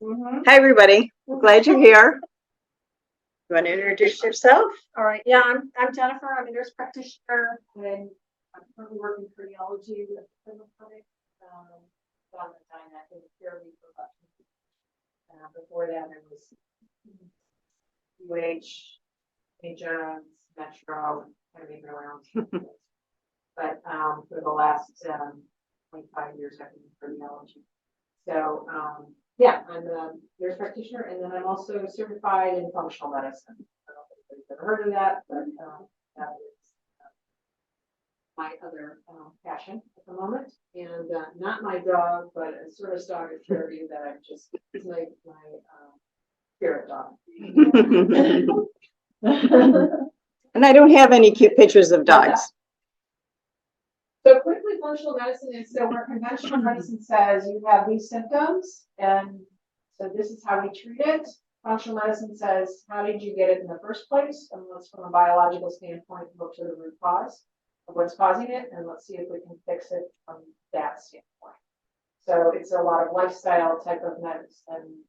Hi, everybody. Glad you're here. You want to introduce yourself? All right. Yeah, I'm Jennifer. I'm a nurse practitioner, and I'm currently working in cardiology with the clinic. On the time that in purely professional. Before that, it was UH, Jones, Metro, everything around. But for the last 25 years, I've been in cardiology. So yeah, I'm a nurse practitioner, and then I'm also certified in functional medicine. I don't know if anybody's ever heard of that, but that is my other passion at the moment, and not my dog, but a service dog at charity that I just it's my spirit dog. And I don't have any cute pictures of dogs. So quickly, functional medicine is so where conventional medicine says you have these symptoms, and so this is how we treat it. Functional medicine says, how did you get it in the first place? And let's, from a biological standpoint, look to the root cause of what's causing it, and let's see if we can fix it from that standpoint. So it's a lot of lifestyle type of medicine.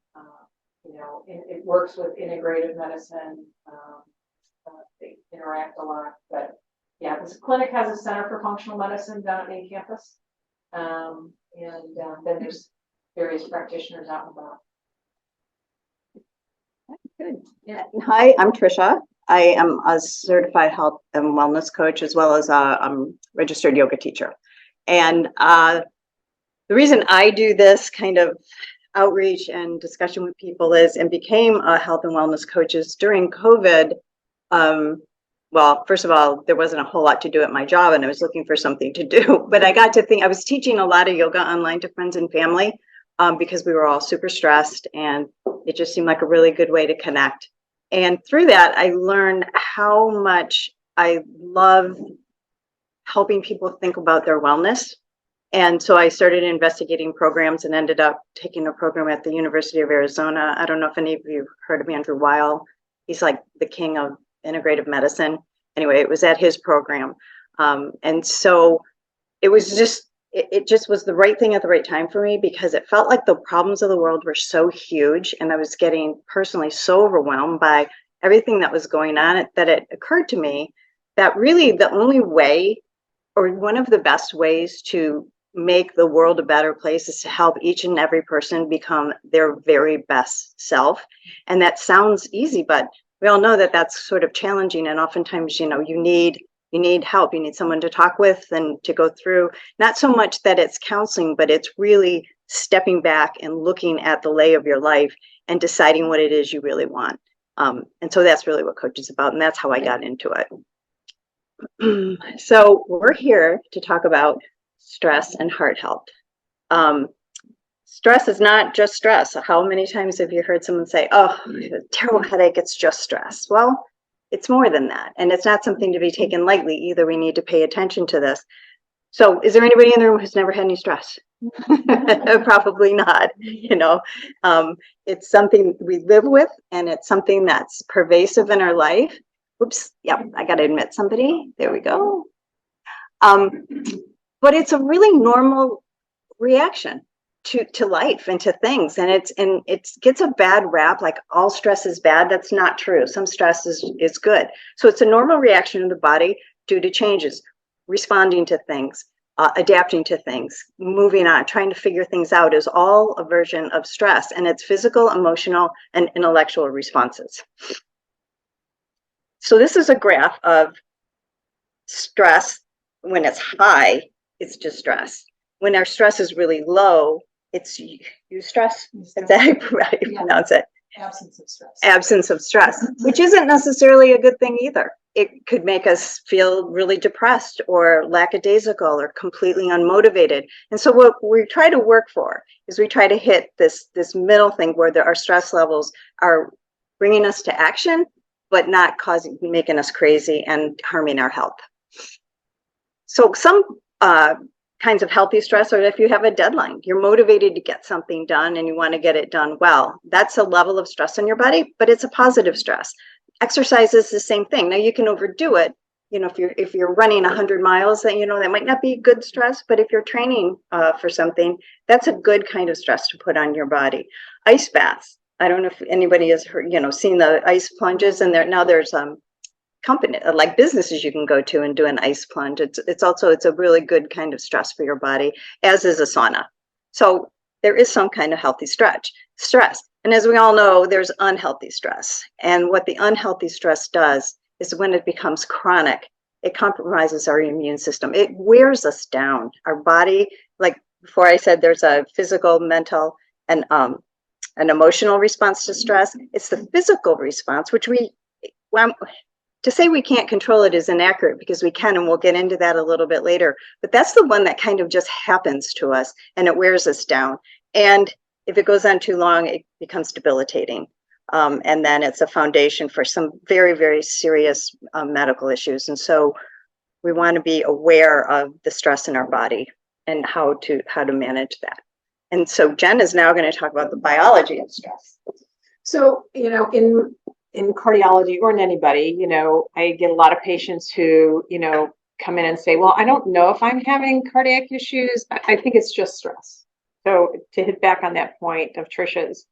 It works with integrative medicine. They interact a lot, but yeah, this clinic has a center for functional medicine down at main campus, and then there's various practitioners out and about. Good. Yeah. Hi, I'm Trisha. I am a certified health and wellness coach as well as a registered yoga teacher. And the reason I do this kind of outreach and discussion with people is and became a health and wellness coach is during COVID. Well, first of all, there wasn't a whole lot to do at my job and I was looking for something to do, but I got to think I was teaching a lot of yoga online to friends and family because we were all super stressed and it just seemed like a really good way to connect. And through that, I learned how much I love helping people think about their wellness. And so I started investigating programs and ended up taking a program at the University of Arizona. I don't know if any of you heard of Andrew Weil. He's like the king of integrative medicine. Anyway, it was at his program. And so it was just, it just was the right thing at the right time for me because it felt like the problems of the world were so huge. And I was getting personally so overwhelmed by everything that was going on that it occurred to me that really the only way or one of the best ways to make the world a better place is to help each and every person become their very best self. And that sounds easy, but we all know that that's sort of challenging. And oftentimes, you need help. You need someone to talk with and to go through, not so much that it's counseling, but it's really stepping back and looking at the lay of your life and deciding what it is you really want. And so that's really what coach is about. And that's how I got into it. So we're here to talk about stress and heart health. Stress is not just stress. How many times have you heard someone say, oh, a terrible headache, it's just stress? Well, it's more than that. And it's not something to be taken lightly either. We need to pay attention to this. So is there anybody in the room who's never had any stress? Probably not. It's something we live with and it's something that's pervasive in our life. Oops, yep, I got to admit somebody. There we go. But it's a really normal reaction to life and to things. And it gets a bad rap, like all stress is bad. That's not true. Some stress is good. So it's a normal reaction of the body due to changes, responding to things, adapting to things, moving on, trying to figure things out is all a version of stress. And it's physical, emotional, and intellectual responses. So this is a graph of stress. When it's high, it's just stress. When our stress is really low, it's eustress. Is that how you pronounce it? Absence of stress. Absence of stress, which isn't necessarily a good thing either. It could make us feel really depressed or lackadaisical or completely unmotivated. And so what we try to work for is we try to hit this middle thing where our stress levels are bringing us to action, but not making us crazy and harming our health. So some kinds of healthy stress, or if you have a deadline, you're motivated to get something done and you want to get it done well. That's a level of stress in your body, but it's a positive stress. Exercise is the same thing. Now you can overdo it, if you're running 100 miles, then, that might not be good stress, but if you're training for something, that's a good kind of stress to put on your body. Ice baths. I don't know if anybody has heard, seen the ice plunges, and there's company like businesses you can go to and do an ice plunge. It's a really good kind of stress for your body, as is a sauna. So there is some kind of healthy stress. And as we all know, there's unhealthy stress. And what the unhealthy stress does is when it becomes chronic, it compromises our immune system. It wears us down. Our body, like before I said, there's a physical, mental, and an emotional response to stress. It's the physical response, which to say we can't control it is inaccurate, because we can, and we'll get into that a little bit later. But that's the one that kind of just happens to us, and it wears us down. And if it goes on too long, it becomes debilitating. And then it's a foundation for some very, very serious medical issues. And so we want to be aware of the stress in our body and how to manage that. And so Jen is now going to talk about the biology of stress. So, in cardiology, or in anybody, I get a lot of patients who, come in and say, well, I don't know if I'm having cardiac issues. I think it's just stress. So to hit back on that point of Trisha's,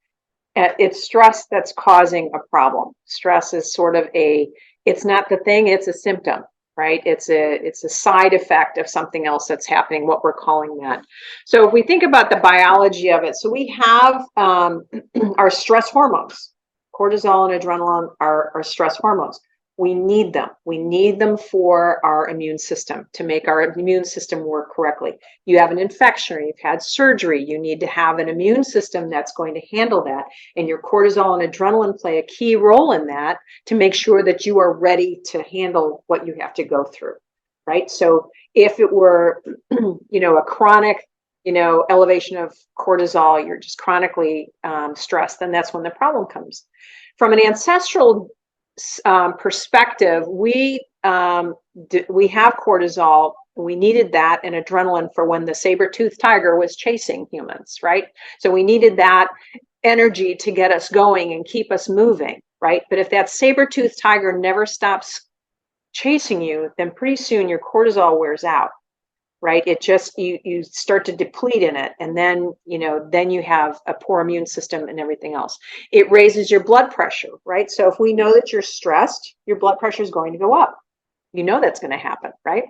it's stress that's causing a problem. Stress is sort of it's not the thing, it's a symptom, right? It's a side effect of something else that's happening, what we're calling that. So if we think about the biology of it, so we have our stress hormones. Cortisol and adrenaline are stress hormones. We need them. We need them for our immune system, to make our immune system work correctly. You have an infection or you've had surgery, you need to have an immune system that's going to handle that. And your cortisol and adrenaline play a key role in that to make sure that you are ready to handle what you have to go through, right? So if it were, a chronic, elevation of cortisol, you're just chronically stressed, then that's when the problem comes. From an ancestral perspective, we have cortisol. We needed that and adrenaline for when the saber-toothed tiger was chasing humans, right? So we needed that energy to get us going and keep us moving, right? But if that saber-toothed tiger never stops chasing you, then pretty soon your cortisol wears out, right? It just, you start to deplete in it. And then, then you have a poor immune system and everything else. It raises your blood pressure, right? So if we know that you're stressed, your blood pressure is going to go up. That's going to happen, right?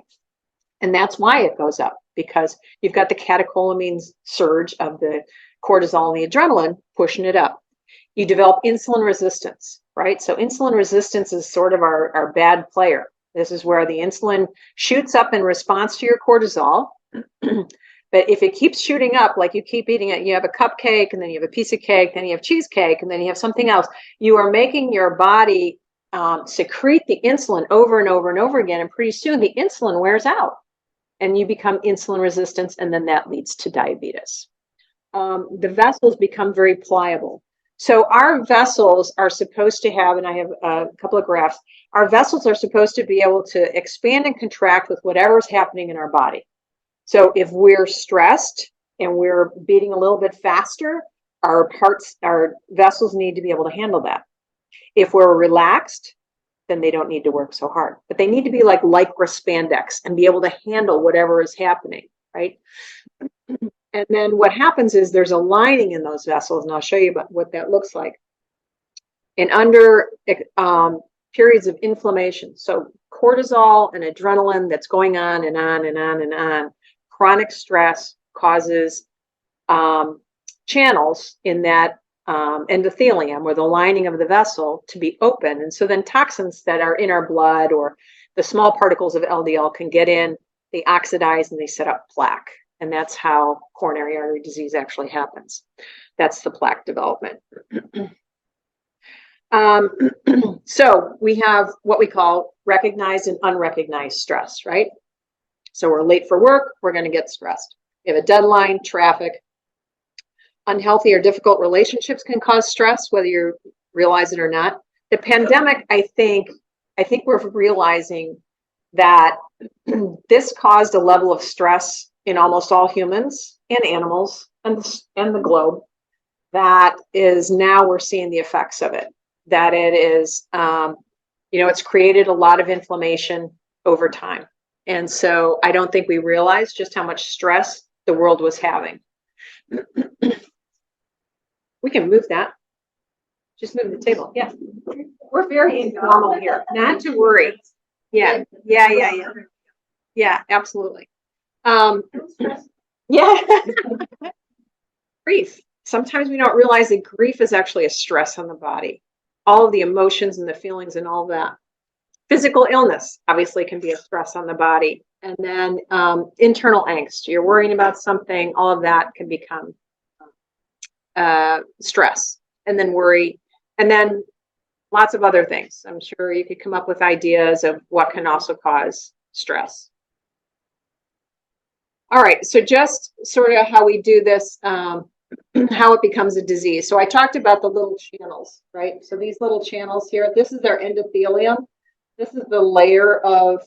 And that's why it goes up, because you've got the catecholamine surge of the cortisol and the adrenaline pushing it up. You develop insulin resistance, right? So insulin resistance is sort of our bad player. This is where the insulin shoots up in response to your cortisol. But if it keeps shooting up, like you keep eating it, you have a cupcake, and then you have a piece of cake, then you have cheesecake, and then you have something else, you are making your body secrete the insulin over and over and over again. And pretty soon the insulin wears out and you become insulin resistant. And then that leads to diabetes. The vessels become very pliable. So our vessels are supposed to have, and I have a couple of graphs, our vessels are supposed to be able to expand and contract with whatever's happening in our body. So if we're stressed and we're beating a little bit faster, our vessels need to be able to handle that. If we're relaxed, then they don't need to work so hard. But they need to be like lycra spandex and be able to handle whatever is happening, right? And then what happens is there's a lining in those vessels, and I'll show you what that looks like. And under periods of inflammation, so cortisol and adrenaline that's going on and on and on and on, chronic stress causes channels in that endothelium, or the lining of the vessel, to be open. And so then toxins that are in our blood, or the small particles of LDL, can get in, they oxidize, and they set up plaque. And that's how coronary artery disease actually happens. That's the plaque development. So we have what we call recognized and unrecognized stress, right? So we're late for work, we're going to get stressed. We have a deadline, traffic. Unhealthy or difficult relationships can cause stress, whether you realize it or not. The pandemic, I think we're realizing that this caused a level of stress in almost all humans and animals and the globe that is, now we're seeing the effects of it. That it is, it's created a lot of inflammation, over time. And so I don't think we realized just how much stress the world was having. We can move that. Just move the table. Yeah. We're very informal here. Not to worry. Yeah. Yeah, absolutely. Yeah. Grief. Sometimes we don't realize that grief is actually a stress on the body. All of the emotions and the feelings and all that. Physical illness obviously can be a stress on the body. And then internal angst. You're worrying about something. All of that can become stress. And then worry. And then lots of other things. I'm sure you could come up with ideas of what can also cause stress. All right, so just sort of how we do this, how it becomes a disease. So I talked about the little channels, right? So these little channels here, this is their endothelium. This is the layer of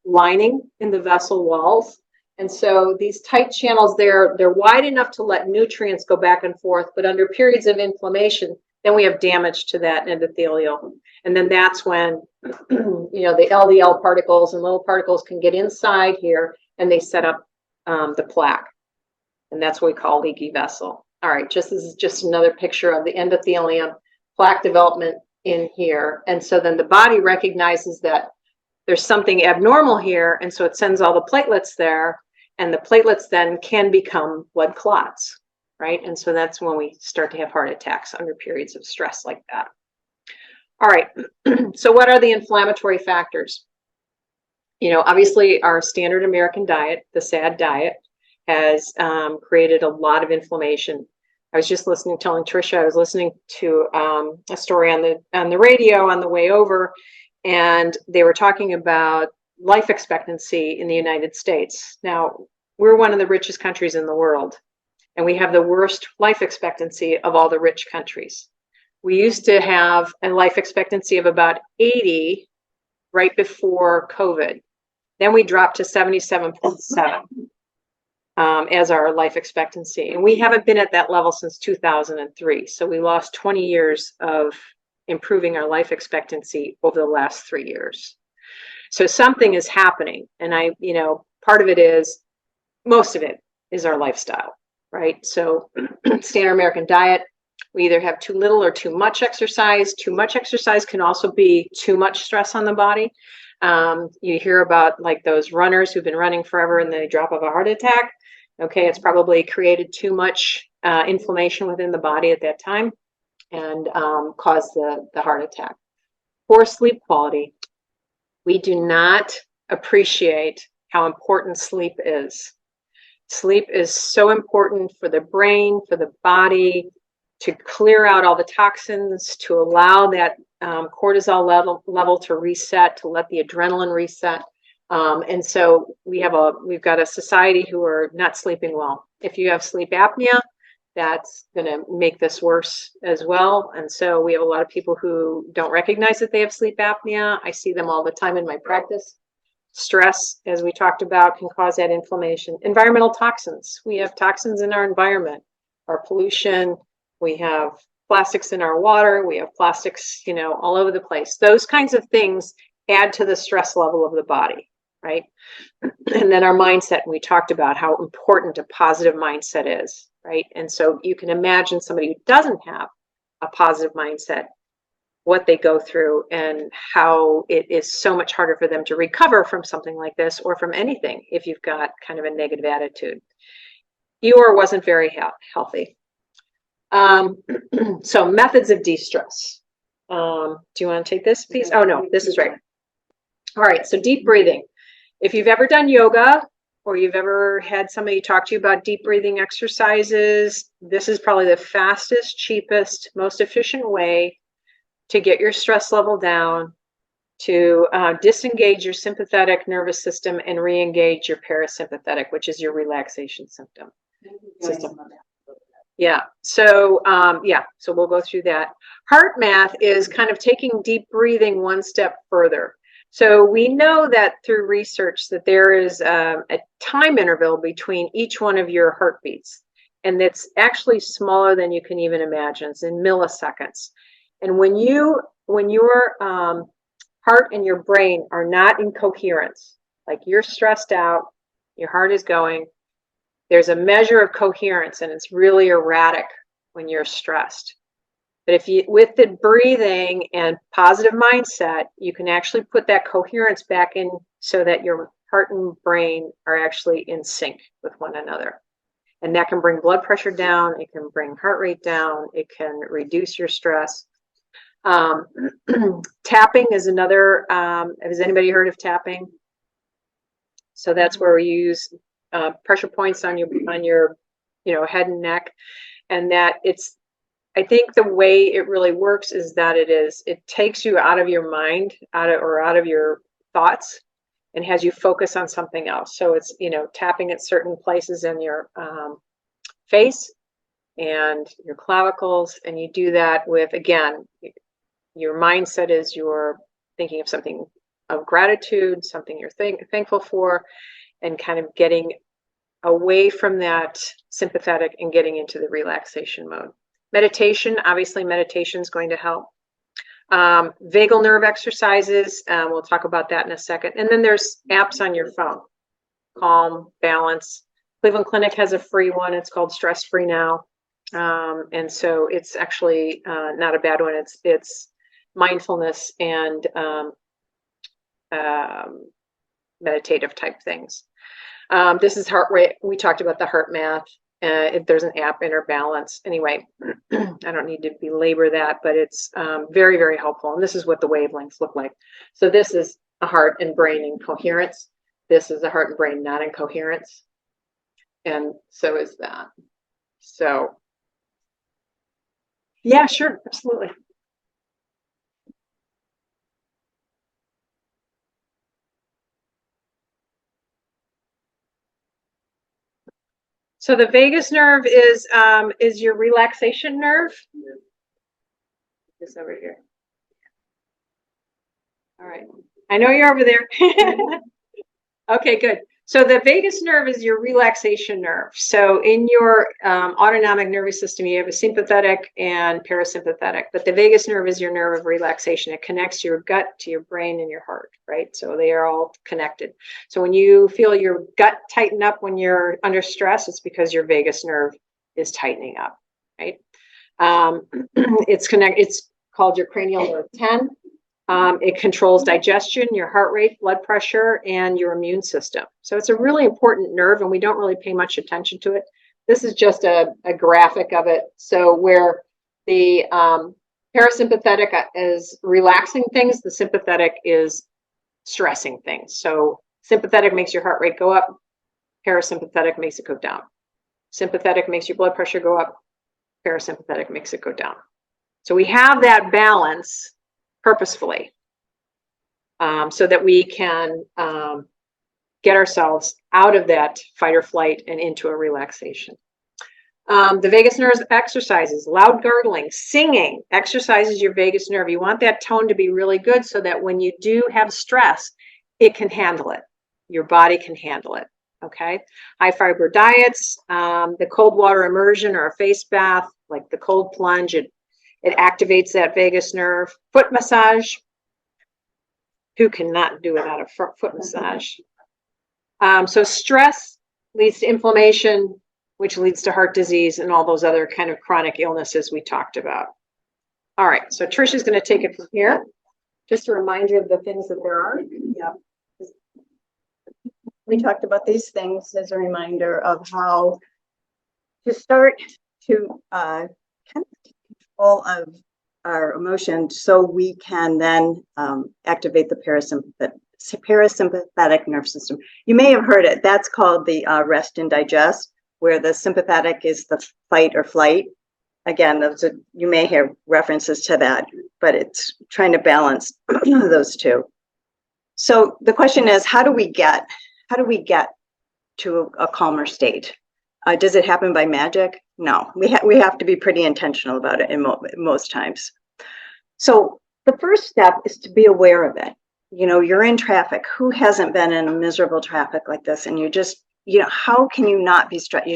lining in the vessel walls. And so these tight channels, they're wide enough to let nutrients go back and forth, but under periods of inflammation, then we have damage to that endothelial. And then that's when, the LDL particles and little particles can get inside here and they set up the plaque. And that's what we call leaky vessel. All right, this is just another picture of the endothelium, plaque development in here. And so then the body recognizes that there's something abnormal here. And so it sends all the platelets there. And the platelets then can become blood clots. Right? And so that's when we start to have heart attacks under periods of stress like that. All right. So what are the inflammatory factors? Obviously our standard American diet, the SAD diet, has created a lot of inflammation. I was just telling Trisha, I was listening to a story on the radio on the way over, and they were talking about life expectancy in the United States. Now, we're one of the richest countries in the world. And we have the worst life expectancy of all the rich countries. We used to have a life expectancy of about 80 right before COVID. Then we dropped to 77.7 as our life expectancy. And we haven't been at that level since 2003. So we lost 20 years of improving our life expectancy over the last 3 years. So something is happening. And part of it is, most of it is our lifestyle. Right? So standard American diet, we either have too little or too much exercise. Too much exercise can also be too much stress on the body. You hear about like those runners who've been running forever and they drop of a heart attack. Okay, it's probably created too much inflammation within the body at that time and caused the heart attack. Poor sleep quality. We do not appreciate how important sleep is. Sleep is so important for the brain, for the body, to clear out all the toxins, to allow that cortisol level to reset, to let the adrenaline reset. And so we've got a society who are not sleeping well. If you have sleep apnea, that's going to make this worse as well. And so we have a lot of people who don't recognize that they have sleep apnea. I see them all the time in my practice. Stress, as we talked about, can cause that inflammation. Environmental toxins. We have toxins in our environment, our pollution. We have plastics in our water. We have plastics, all over the place. Those kinds of things add to the stress level of the body, right? And then our mindset. We talked about how important a positive mindset is, right? And so you can imagine somebody who doesn't have a positive mindset, what they go through and how it is so much harder for them to recover from something like this or from anything if you've got kind of a negative attitude. Eeyore wasn't very healthy. So methods of de-stress. Do you want to take this piece? Oh, no, this is right. All right, so deep breathing. If you've ever done yoga or you've ever had somebody talk to you about deep breathing exercises, this is probably the fastest, cheapest, most efficient way to get your stress level down, to disengage your sympathetic nervous system and re-engage your parasympathetic, which is your relaxation system. Yeah. So so we'll go through that. Heart math is kind of taking deep breathing one step further. So we know that through research that there is a time interval between each one of your heartbeats, and it's actually smaller than you can even imagine. It's in milliseconds. And when your heart and your brain are not in coherence, like you're stressed out, your heart is going, there's a measure of coherence and it's really erratic when you're stressed. But if you, with the breathing and positive mindset, you can actually put that coherence back in so that your heart and brain are actually in sync with one another. And that can bring blood pressure down. It can bring heart rate down. It can reduce your stress. Tapping is another, has anybody heard of tapping? So that's where we use pressure points on your, head and neck. And that it's, I think the way it really works is that it takes you out of your mind, out of your thoughts, and has you focus on something else. So it's, tapping at certain places in your face and your clavicles. And you do that with, again, your mindset is you're thinking of something of gratitude, something you're thankful for, and kind of getting away from that sympathetic and getting into the relaxation mode. Meditation, obviously meditation is going to help. Vagal nerve exercises, we'll talk about that in a second. And then there's apps on your phone, Calm, Balance. Cleveland Clinic has a free one. It's called Stress Free Now. And so it's actually not a bad one. It's mindfulness and meditative type things. This is heart rate. We talked about the heart math. If there's an app, Inner Balance. Anyway, I don't need to belabor that, but it's very, very helpful. And this is what the wavelengths look like. So this is a heart and brain in coherence. This is a heart and brain not in coherence. And so is that. So, yeah, sure, absolutely. So the vagus nerve is your relaxation nerve. This over here. All right. I know you're over there. Okay, good. So the vagus nerve is your relaxation nerve. So in your autonomic nervous system, you have a sympathetic and parasympathetic, but the vagus nerve is your nerve of relaxation. It connects your gut to your brain and your heart, right? So they are all connected. So when you feel your gut tighten up when you're under stress, it's because your vagus nerve is tightening up, right? It's called your cranial nerve 10. It controls digestion, your heart rate, blood pressure, and your immune system. So it's a really important nerve, and we don't really pay much attention to it. This is just a graphic of it. So where the parasympathetic is relaxing things, the sympathetic is stressing things. So sympathetic makes your heart rate go up. Parasympathetic makes it go down. Sympathetic makes your blood pressure go up. Parasympathetic makes it go down. So we have that balance purposefully, so that we can get ourselves out of that fight or flight and into a relaxation. The vagus nerve exercises, loud gargling, singing exercises your vagus nerve. You want that tone to be really good so that when you do have stress, it can handle it. Your body can handle it. Okay. High fiber diets, the cold water immersion or a face bath, like the cold plunge, it activates that vagus nerve. Foot massage. Who cannot do without a foot massage? So stress leads to inflammation, which leads to heart disease and all those other kind of chronic illnesses we talked about. All right, so Trisha's going to take it from here. Just a reminder of the things that there are. Yeah. We talked about these things as a reminder of how to start to kind of take control of our emotions so we can then activate the parasympathetic nerve system. You may have heard it. That's called the rest and digest, where the sympathetic is the fight or flight. Again, you may hear references to that, but it's trying to balance those two. So the question is, how do we get to a calmer state? Does it happen by magic? No, we have to be pretty intentional about it in most times. So the first step is to be aware of it. You're in traffic. Who hasn't been in a miserable traffic like this? And you just, how can you not be stressed?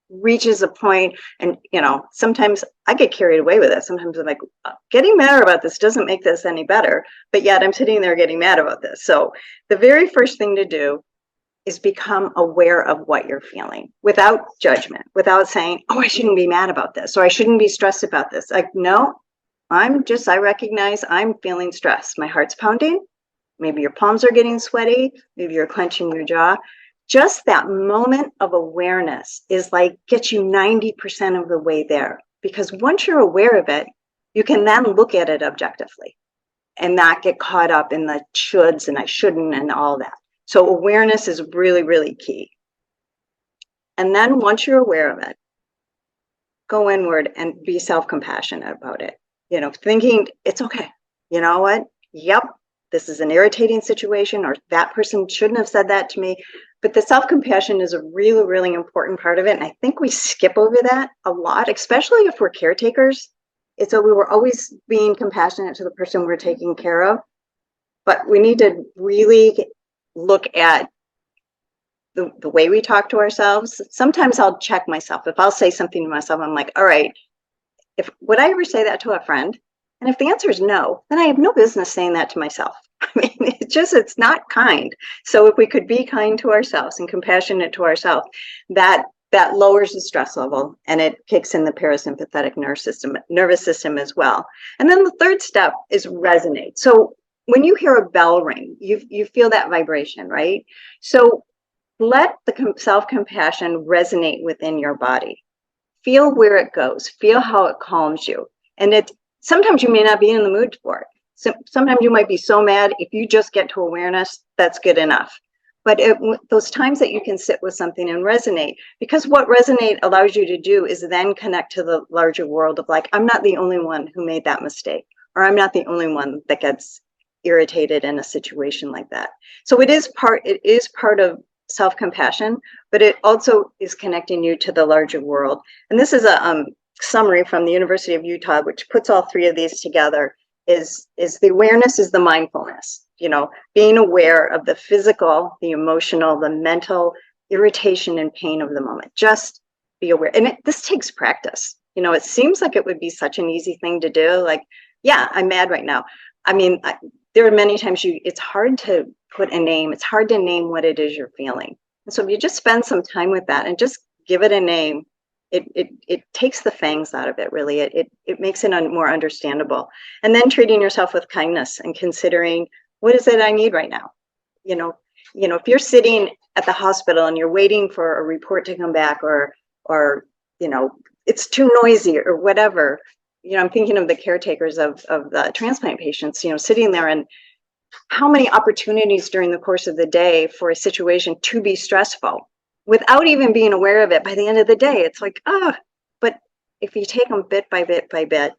reaches a point, and sometimes I get carried away with it. Sometimes I'm like, getting mad about this doesn't make this any better, but yet I'm sitting there getting mad about this. So the very first thing to do is become aware of what you're feeling without judgment, without saying, oh, I shouldn't be mad about this, or I shouldn't be stressed about this. Like, no, I recognize I'm feeling stressed. My heart's pounding. Maybe your palms are getting sweaty. Maybe you're clenching your jaw. Just that moment of awareness is like, gets you 90% of the way there. Because once you're aware of it, you can then look at it objectively and not get caught up in the shoulds and I shouldn't and all that. So awareness is really, really key. And then once you're aware of it, go inward and be self-compassionate about it. Thinking it's okay. You know what? Yep, this is an irritating situation, or that person shouldn't have said that to me. But the self-compassion is a really, really important part of it. And I think we skip over that a lot, especially if we're caretakers. It's we were always being compassionate to the person we're taking care of. But we need to really look at the way we talk to ourselves. Sometimes I'll check myself. If I'll say something to myself, I'm like, all right, would I ever say that to a friend? And if the answer is no, then I have no business saying that to myself. I mean, it's not kind. So if we could be kind to ourselves and compassionate to ourselves, that lowers the stress level, and it kicks in the parasympathetic nervous system as well. And then the third step is resonate. So when you hear a bell ring, you feel that vibration, right? So let the self-compassion resonate within your body. Feel where it goes. Feel how it calms you. And sometimes you may not be in the mood for it. So sometimes you might be so mad. If you just get to awareness, that's good enough. But those times that you can sit with something and resonate, because what resonate allows you to do is then connect to the larger world of like, I'm not the only one who made that mistake, or I'm not the only one that gets irritated in a situation like that. So it is part of self-compassion, but it also is connecting you to the larger world. And this is a summary from the University of Utah, which puts all three of these together. Is the awareness is the mindfulness, being aware of the physical, the emotional, the mental irritation and pain of the moment. Just be aware. And this takes practice. It seems like it would be such an easy thing to do. Like, yeah, I'm mad right now. I mean, there are many times it's hard to put a name. It's hard to name what it is you're feeling. And so if you just spend some time with that and just give it a name, it takes the fangs out of it, really. It makes it more understandable. And then treating yourself with kindness and considering, what is it I need right now? If you're sitting at the hospital and you're waiting for a report to come back, or it's too noisy or whatever, I'm thinking of the caretakers of the transplant patients, sitting there, and how many opportunities during the course of the day for a situation to be stressful without even being aware of it. By the end of the day, it's like, but if you take them bit by bit by bit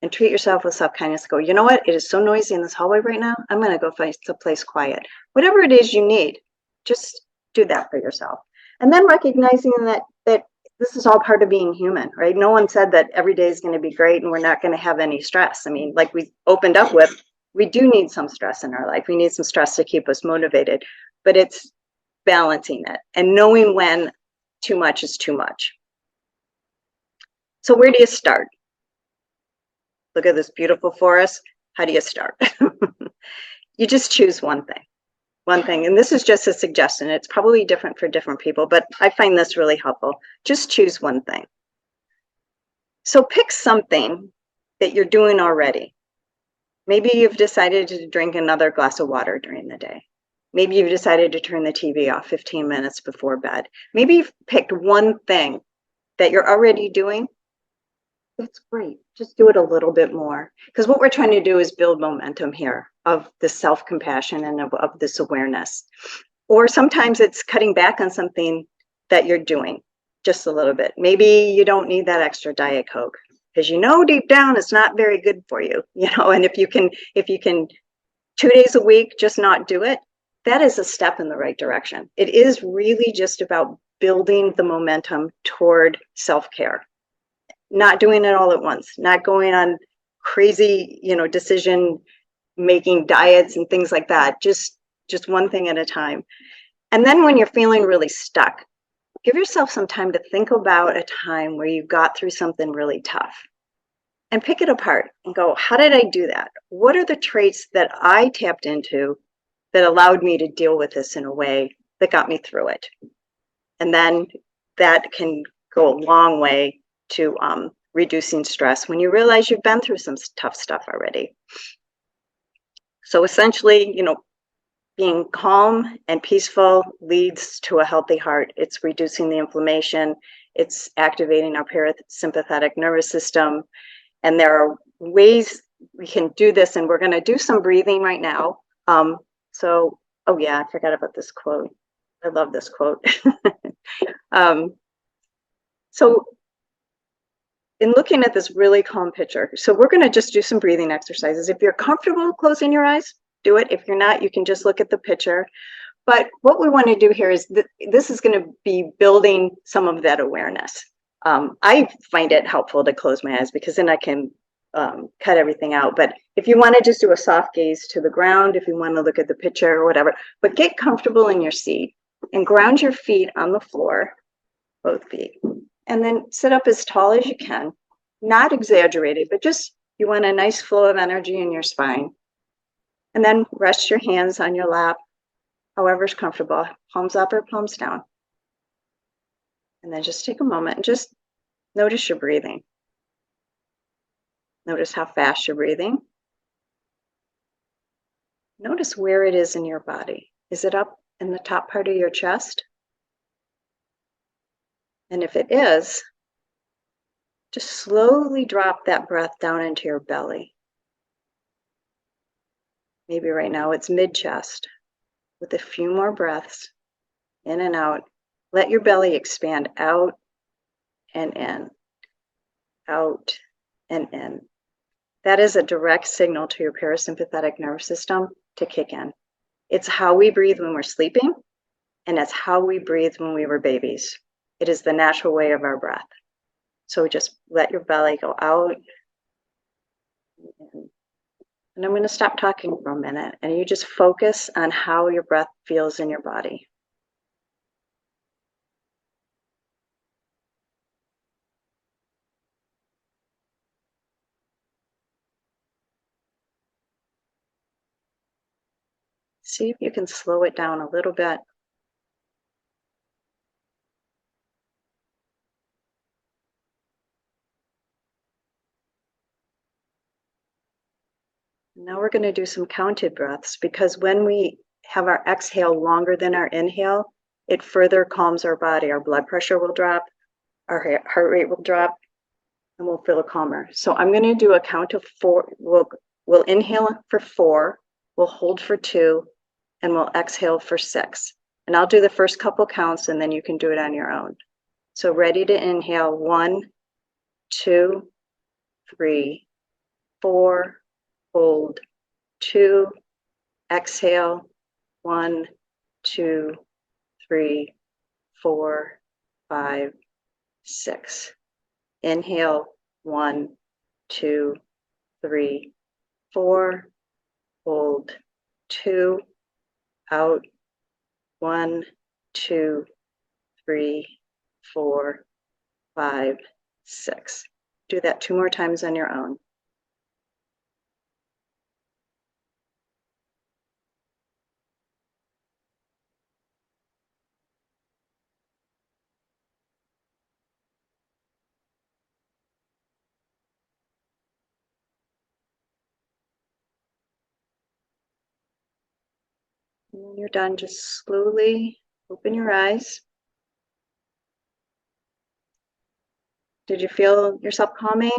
and treat yourself with self-kindness, go, you know what? It is so noisy in this hallway right now. I'm going to go find a place quiet. Whatever it is you need, just do that for yourself. And then recognizing that this is all part of being human, right? No one said that every day is going to be great and we're not going to have any stress. I mean, like we opened up with, we do need some stress in our life. We need some stress to keep us motivated, but it's balancing it and knowing when too much is too much. So where do you start? Look at this beautiful forest. How do you start? You just choose one thing. And this is just a suggestion. It's probably different for different people, but I find this really helpful. Just choose one thing. So pick something that you're doing already. Maybe you've decided to drink another glass of water during the day. Maybe you've decided to turn the TV off 15 minutes before bed. Maybe you've picked one thing that you're already doing. That's great. Just do it a little bit more. Because what we're trying to do is build momentum here of the self-compassion and of this awareness. Or sometimes it's cutting back on something that you're doing just a little bit. Maybe you don't need that extra Diet Coke, because deep down it's not very good for you. And if you can 2 days a week just not do it, that is a step in the right direction. It is really just about building the momentum toward self-care. Not doing it all at once, not going on crazy, decision making diets and things like that. Just one thing at a time. And then when you're feeling really stuck, give yourself some time to think about a time where you got through something really tough and pick it apart and go, how did I do that? What are the traits that I tapped into that allowed me to deal with this in a way that got me through it? And then that can go a long way to reducing stress when you realize you've been through some tough stuff already. So essentially, being calm and peaceful leads to a healthy heart. It's reducing the inflammation. It's activating our parasympathetic nervous system. And there are ways we can do this, and we're going to do some breathing right now. Oh yeah, I forgot about this quote. I love this quote. So in looking at this really calm picture, so we're going to just do some breathing exercises. If you're comfortable closing your eyes, do it. If you're not, you can just look at the picture. But what we want to do here is this is going to be building some of that awareness. I find it helpful to close my eyes because then I can cut everything out. But if you want to just do a soft gaze to the ground, if you want to look at the picture or whatever, but get comfortable in your seat and ground your feet on the floor, both feet. And then sit up as tall as you can, not exaggerated, but just you want a nice flow of energy in your spine. And then rest your hands on your lap, however's comfortable, palms up or palms down. And then just take a moment and just notice your breathing. Notice how fast you're breathing. Notice where it is in your body. Is it up in the top part of your chest? And if it is, just slowly drop that breath down into your belly. Maybe right now it's mid-chest. With a few more breaths, in and out, let your belly expand out and in, out and in. That is a direct signal to your parasympathetic nervous system to kick in. It's how we breathe when we're sleeping, and it's how we breathe when we were babies. It is the natural way of our breath. So just let your belly go out. And I'm going to stop talking for a minute, and you just focus on how your breath feels in your body. See if you can slow it down a little bit. Now we're going to do some counted breaths, because when we have our exhale longer than our inhale, it further calms our body. Our blood pressure will drop, our heart rate will drop, and we'll feel calmer. So I'm going to do a count of 4. We'll inhale for 4, we'll hold for 2, and we'll exhale for 6. And I'll do the first couple counts, and then you can do it on your own. So ready to inhale, 1, 2, 3, 4, hold, 2, exhale, 1, 2, 3, 4, 5, 6. Inhale, 1, 2, 3, 4, hold, 2, out, 1, 2, 3, 4, 5, 6. Do that 2 more times on your own. And when you're done, just slowly open your eyes. Did you feel yourself calming?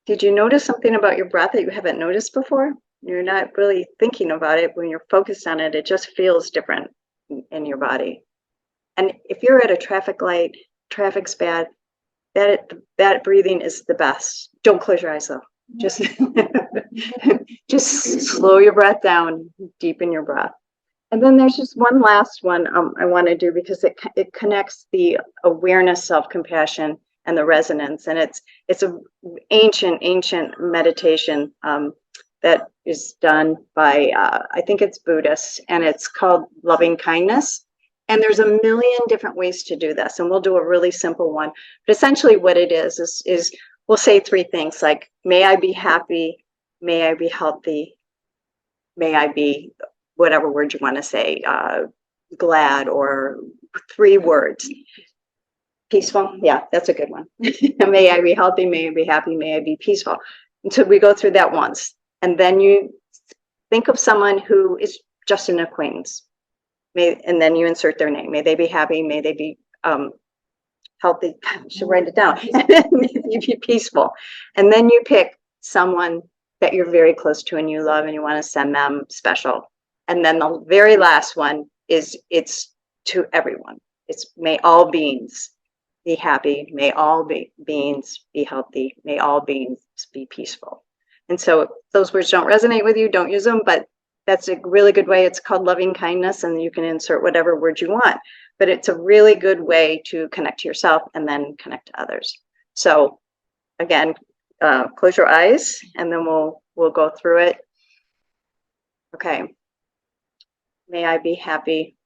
Did you notice something about your breath that you haven't noticed before? You're not really thinking about it. When you're focused on it, it just feels different in your body. And if you're at a traffic light, traffic's bad, that breathing is the best. Don't close your eyes though. Just slow your breath down, deepen your breath. And then there's just one last one I want to do, because it connects the awareness, self-compassion, and the resonance. And it's an ancient meditation that is done by, I think it's Buddhist, and it's called loving kindness. And there's a million different ways to do this, and we'll do a really simple one. But essentially what it is we'll say three things like, may I be happy, may I be healthy, may I be whatever word you want to say, glad, or three words. Peaceful, yeah, that's a good one. May I be healthy, may I be happy, may I be peaceful. And so we go through that once, and then you think of someone who is just an acquaintance. And then you insert their name. May they be happy, may they be healthy. I should write it down. May they be peaceful. And then you pick someone that you're very close to and you love and you want to send them special. And then the very last one is, it's to everyone. It's, may all beings be happy, may all beings be healthy, may all beings be peaceful. And so if those words don't resonate with you, don't use them, but that's a really good way. It's called loving kindness, and you can insert whatever word you want, but it's a really good way to connect to yourself and then connect to others. So again, close your eyes and then we'll go through it. Okay. May I be happy.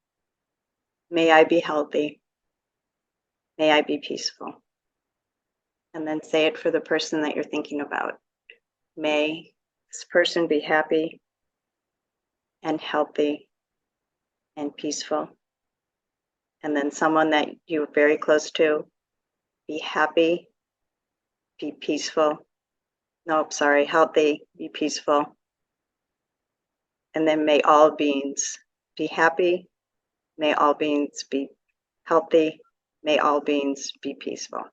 May I be healthy. May I be peaceful. And then say it for the person that you're thinking about. May this person be happy and healthy and peaceful. And then someone that you're very close to, be happy, be peaceful. Nope, sorry, healthy, be peaceful. And then may all beings be happy, may all beings be healthy, may all beings be peaceful.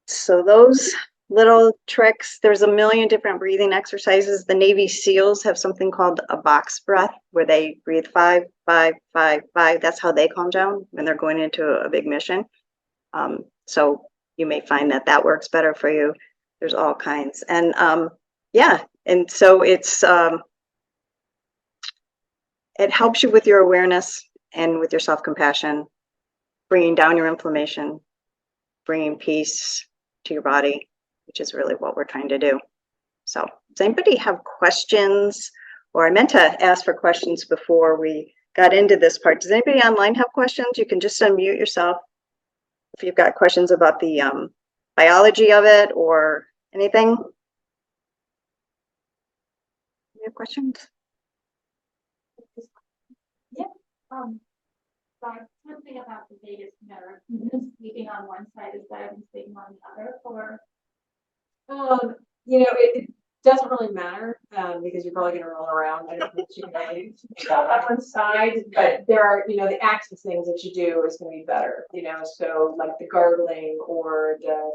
So those little tricks, there's a million different breathing exercises. The Navy SEALs have something called a box breath, where they breathe 5, 5, 5, 5. That's how they calm down when they're going into a big mission. So you may find that that works better for you. There's all kinds. And yeah, and so it's it helps you with your awareness and with your self-compassion, bringing down your inflammation, bringing peace to your body, which is really what we're trying to do. So does anybody have questions? Or I meant to ask for questions before we got into this part. Does anybody online have questions? You can just unmute yourself if you've got questions about the biology of it or anything. You have questions? Yeah. Something about the vagus nerve, sleeping on one side is better than sleeping on the other, or You know, it doesn't really matter because you're probably going to roll around. I don't think you can on one side, but there are, you know, the axis things that you do is going to be better, you know, so like the gargling or the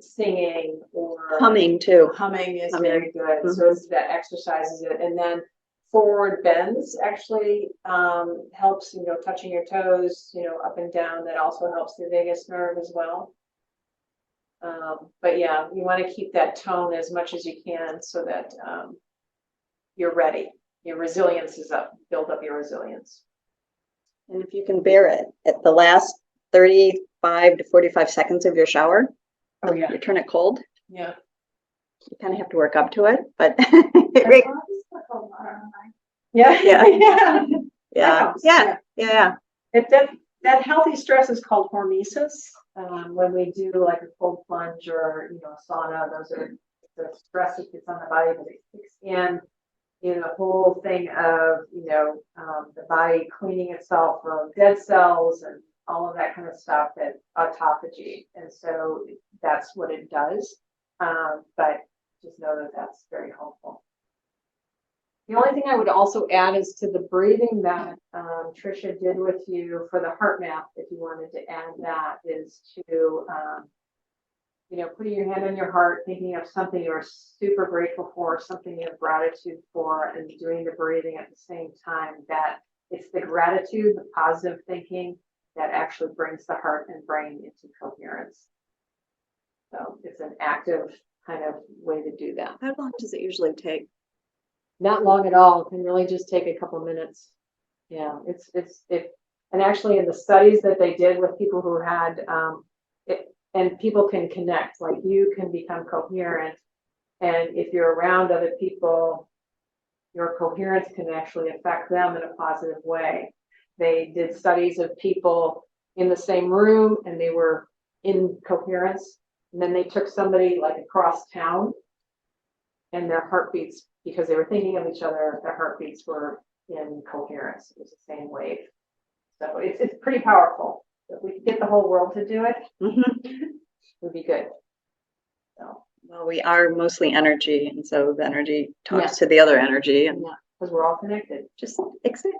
singing or Humming too. Humming is Humming. very good. Mhm. So that exercises it. And then forward bends actually helps, you know, touching your toes, you know, up and down. That also helps the vagus nerve as well. But yeah, you want to keep that tone as much as you can so that you're ready. Your resilience is up, build up your resilience. And if you can bear it at the last 35 to 45 seconds of your shower, Oh yeah. you turn it cold. Yeah. You kind of have to work up to it, but Yeah. Yeah. Yeah. yeah. That healthy stress is called hormesis. When we do like a cold plunge or, you know, sauna, those are the stress that gets on the body, but it kicks in, you know, the whole thing of, you know, the body cleaning itself from dead cells and all of that kind of stuff, that autophagy. And so that's what it does. But just know that that's very helpful. The only thing I would also add is to the breathing that Trisha did with you for the heart map, if you wanted to add that, is to, you know, putting your hand on your heart, thinking of something you're super grateful for, something you have gratitude for, and doing the breathing at the same time. That it's the gratitude, the positive thinking that actually brings the heart and brain into coherence. So it's an active kind of way to do that. How long does it usually take? Not long at all. It can really just take a couple minutes. Yeah, and actually in the studies that they did with people who had it, and people can connect, like you can become coherent, and if you're around other people your coherence can actually affect them in a positive way. They did studies of people in the same room and they were in coherence. And then they took somebody like across town and their heartbeats, because they were thinking of each other, their heartbeats were in coherence. It was the same wave. So it's pretty powerful. If we could get the whole world to do it, it would be good. So, Well, we are mostly energy, and so the energy talks Yeah. to the other energy, and yeah, because we're all connected. just exactly.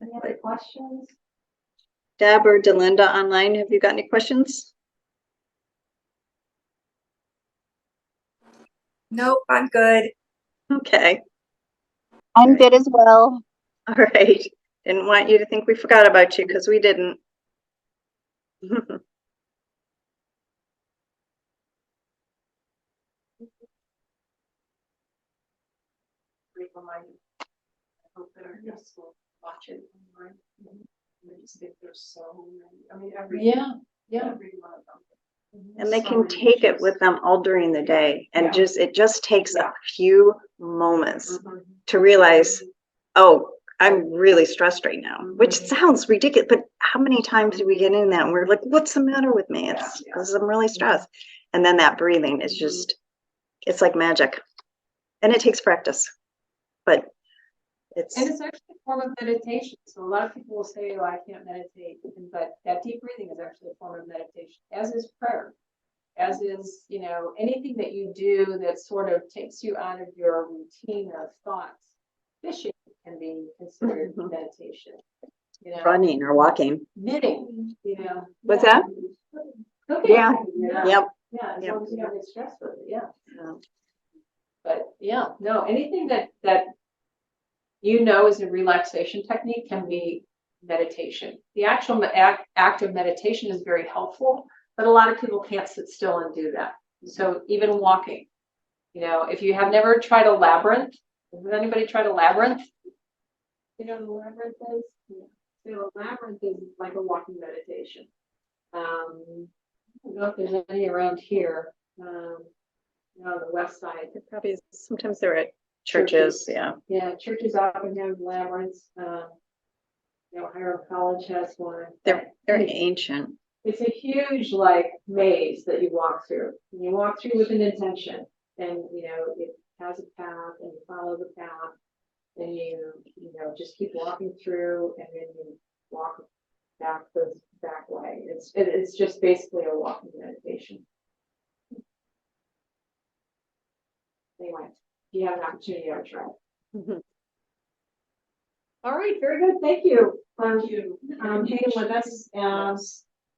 Any other questions? Deb or Delinda online, have you got any questions? Nope, I'm good. Okay, I'm good as well. all right. Didn't want you to think we forgot about you because we didn't. Great reminder. I hope that our guests will watch it online. I just think there's so many, I mean, every one of them. And they So can many take it issues. with them all during the day, and Yeah. it just takes a few moments Mhm. to realize, oh, I'm really stressed right now, which Mhm. sounds ridiculous, but how many times do we get in that and we're like, what's the matter with me? It's Yeah. because I'm really stressed. And then that breathing is just, it's like magic. And it takes practice, but it's, And it's actually a form of meditation. So a lot of people will say, oh, I can't meditate. But that deep breathing is actually a form of meditation, as is prayer, as is, anything that you do that sort of takes you out of your routine of thoughts. Fishing can be considered Mhm. meditation. running or walking. Knitting, What's that? Cooking. Yeah. Yep. Yeah, as Yep. long as you don't get stressed with it, yeah. Yeah. But yeah, no, anything that is a relaxation technique can be meditation. The actual act of meditation is very helpful, but a lot of people can't sit still and do that. So even walking, if you have never tried a labyrinth, has anybody tried a labyrinth? You know what a labyrinth is? Yeah. So a labyrinth is like a walking meditation. I don't know if there's any around here. On the west side. Probably sometimes they're at churches. Yeah. Yeah, churches often have labyrinths. Hiram College has one. They're ancient. It's a huge like maze that you walk through. And you walk through with an intention, and it has a path, and you follow the path, and you just keep walking through, and then you walk back the back way. It's just basically a walking meditation. Anyway, if you have an opportunity, I'll try. Mhm. All right, very good. Thank you. Hanging with us.